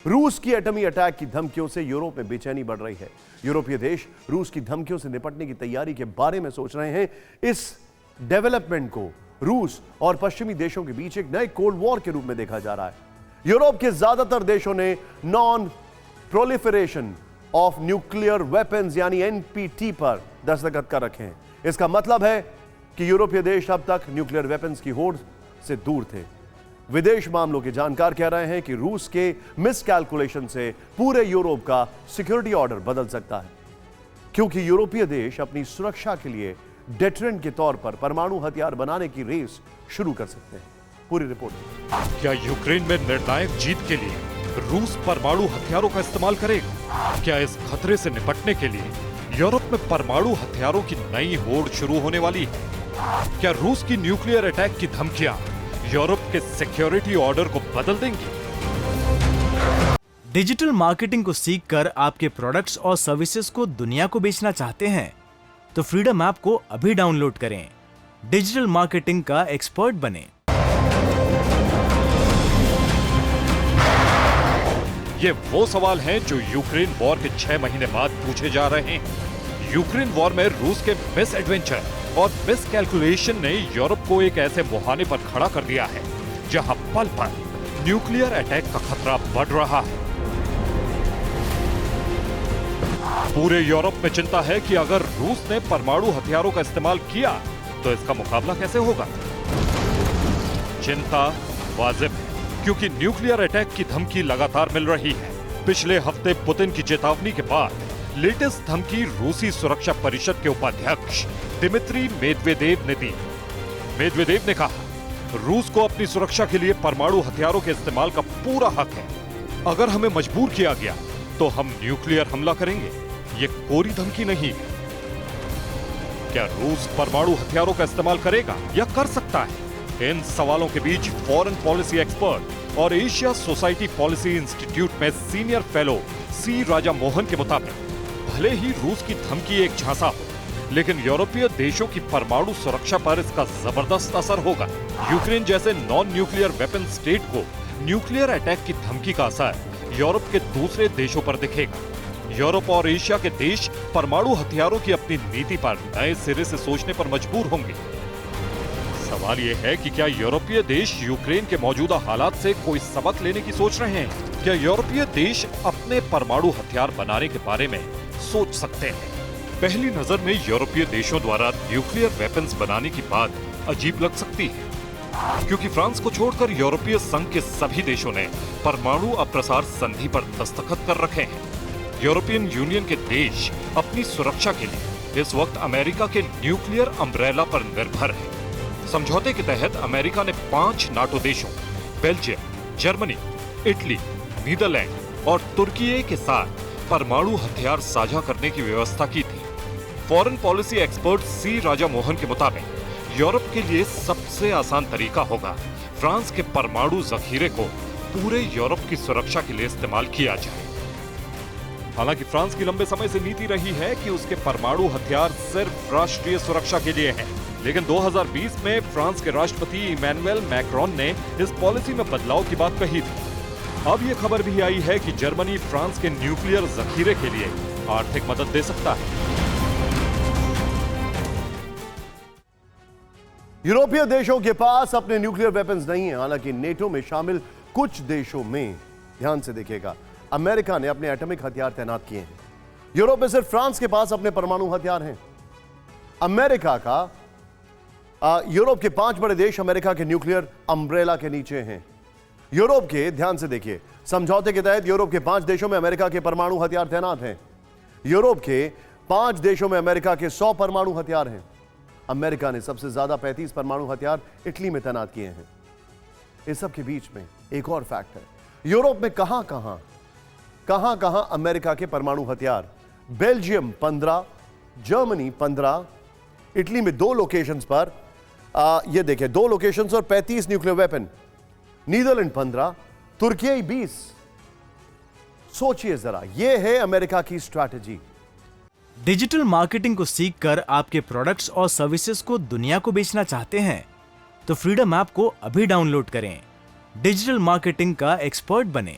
रूस की एटमी अटैक की धमकियों से यूरोप में बेचैनी बढ़ रही है। यूरोपीय देश रूस की धमकियों से निपटने की तैयारी के बारे में सोच रहे हैं। इस डेवलपमेंट को रूस और पश्चिमी देशों के बीच एक नए कोल्ड वॉर के रूप में देखा जा रहा है। यूरोप के ज्यादातर देशों ने non proliferation of nuclear weapons यानी एनपीटी पर दस्तखत कर रखे हैं। इसका मतलब है कि यूरोपीय देश अब तक न्यूक्लियर वेपन्स की होड़ से दूर थे। विदेश मामलों के जानकार कह रहे हैं कि रूस के मिसकैलकुलेशन से पूरे यूरोप का सिक्योरिटी ऑर्डर बदल सकता है, क्योंकि यूरोपीय देश अपनी सुरक्षा के लिए डेटरेंट के तौर पर परमाणु हथियार बनाने की रेस शुरू कर सकते हैं। पूरी रिपोर्ट। क्या यूक्रेन में निर्णायक जीत के लिए रूस परमाणु हथियारों का इस्तेमाल करेगा? क्या इस खतरे से निपटने के लिए यूरोप में परमाणु हथियारों की नई होड़ शुरू होने वाली है? क्या रूस की न्यूक्लियर अटैक की धमकियां यूरोप के सिक्योरिटी ऑर्डर को बदल देंगी? डिजिटल मार्केटिंग को सीखकर आपके प्रोडक्ट्स और सर्विसेज को दुनिया को बेचना चाहते हैं तो फ्रीडम ऐप को अभी डाउनलोड करें। डिजिटल मार्केटिंग का एक्सपर्ट बनें। ये वो सवाल हैं जो यूक्रेन वॉर के 6 महीने बाद पूछे जा रहे हैं। यूक्रेन वॉर में रूस के मिस एडवेंचर और मिस कैलकुलेशन ने यूरोप को एक ऐसे मुहाने पर खड़ा कर दिया है जहां पल पल न्यूक्लियर अटैक का खतरा बढ़ रहा है। पूरे यूरोप में चिंता है कि अगर रूस ने परमाणु हथियारों का इस्तेमाल किया तो इसका मुकाबला कैसे होगा। चिंता वाजिब है, क्योंकि न्यूक्लियर अटैक की धमकी लगातार मिल रही है। पिछले हफ्ते पुतिन की चेतावनी के बाद लेटेस्ट धमकी रूसी सुरक्षा परिषद के उपाध्यक्ष दिमित्री मेदवेदेव ने दी। मेदवेदेव ने कहा, रूस को अपनी सुरक्षा के लिए परमाणु हथियारों के इस्तेमाल का पूरा हक है। अगर हमें मजबूर किया गया तो हम न्यूक्लियर हमला करेंगे। ये कोरी धमकी नहीं है। क्या रूस परमाणु हथियारों का इस्तेमाल करेगा या कर सकता है? इन सवालों के बीच फॉरेन पॉलिसी एक्सपर्ट और एशिया सोसाइटी पॉलिसी इंस्टीट्यूट में सीनियर फेलो सी राजा मोहन के मुताबिक भले ही रूस की धमकी एक झांसा हो, लेकिन यूरोपीय देशों की परमाणु सुरक्षा पर इसका जबरदस्त असर होगा। यूक्रेन जैसे नॉन न्यूक्लियर वेपन स्टेट को न्यूक्लियर अटैक की धमकी का असर यूरोप के दूसरे देशों पर दिखेगा। यूरोप और एशिया के देश परमाणु हथियारों की अपनी नीति पर नए सिरे से सोचने पर मजबूर होंगे। सवाल यह है कि क्या यूरोपीय देश यूक्रेन के मौजूदा हालात से कोई सबक लेने की सोच रहे हैं? क्या यूरोपीय देश अपने परमाणु हथियार बनाने के बारे में सोच सकते हैं? पहली नजर में यूरोपीय देशों द्वारा न्यूक्लियर वेपन्स बनाने की बात अजीब लग सकती है, क्योंकि फ्रांस को छोड़कर यूरोपीय संघ के सभी देशों ने परमाणु अप्रसार संधि पर दस्तखत कर रखे हैं। यूरोपियन यूनियन के देश अपनी सुरक्षा के लिए इस वक्त अमेरिका के न्यूक्लियर अम्ब्रेला पर निर्भर है। समझौते के तहत अमेरिका ने 5 नाटो देशों बेल्जियम, जर्मनी, इटली, नीदरलैंड और तुर्की के साथ परमाणु हथियार साझा करने की व्यवस्था की थी। फॉरेन पॉलिसी एक्सपर्ट सी राजा मोहन के मुताबिक यूरोप के लिए सबसे आसान तरीका होगा फ्रांस के परमाणु जखीरे को पूरे यूरोप की सुरक्षा के लिए इस्तेमाल किया जाए। हालांकि फ्रांस की लंबे समय से नीति रही है कि उसके परमाणु हथियार सिर्फ राष्ट्रीय सुरक्षा के लिए हैं, लेकिन 2020 में फ्रांस के राष्ट्रपति इमैनुएल मैक्रोन ने इस पॉलिसी में बदलाव की बात कही थी। अब यह खबर भी आई है कि जर्मनी फ्रांस के न्यूक्लियर जखीरे के लिए आर्थिक मदद दे सकता है। यूरोपीय देशों के पास अपने न्यूक्लियर वेपन्स नहीं है। हालांकि नेटो में शामिल कुछ देशों में, ध्यान से देखिएगा, अमेरिका ने अपने एटॉमिक हथियार तैनात किए हैं। यूरोप में सिर्फ फ्रांस के पास अपने परमाणु हथियार हैं। अमेरिका का यूरोप के 5 बड़े देश अमेरिका के न्यूक्लियर अम्ब्रेला के नीचे हैं। यूरोप के, ध्यान से देखिए, समझौते के तहत यूरोप के 5 देशों में अमेरिका के परमाणु हथियार तैनात हैं। यूरोप के 5 देशों में अमेरिका के 100 परमाणु हथियार हैं। अमेरिका ने सबसे ज्यादा 35 परमाणु हथियार इटली में तैनात किए हैं। इस सब के बीच में एक और फैक्ट है, यूरोप में कहां कहां अमेरिका के परमाणु हथियार। बेल्जियम 15, जर्मनी 15, इटली में 2 लोकेशंस पर यह देखिए 2 लोकेशंस और 35 न्यूक्लियर वेपन। नीदरलैंड 15, तुर्की 20। सोचिए जरा, यह है अमेरिका की स्ट्रैटेजी। डिजिटल मार्केटिंग को सीखकर आपके प्रोडक्ट्स और सर्विसेज को दुनिया को बेचना चाहते हैं तो फ्रीडम ऐप को अभी डाउनलोड करें। डिजिटल मार्केटिंग का एक्सपर्ट बनें।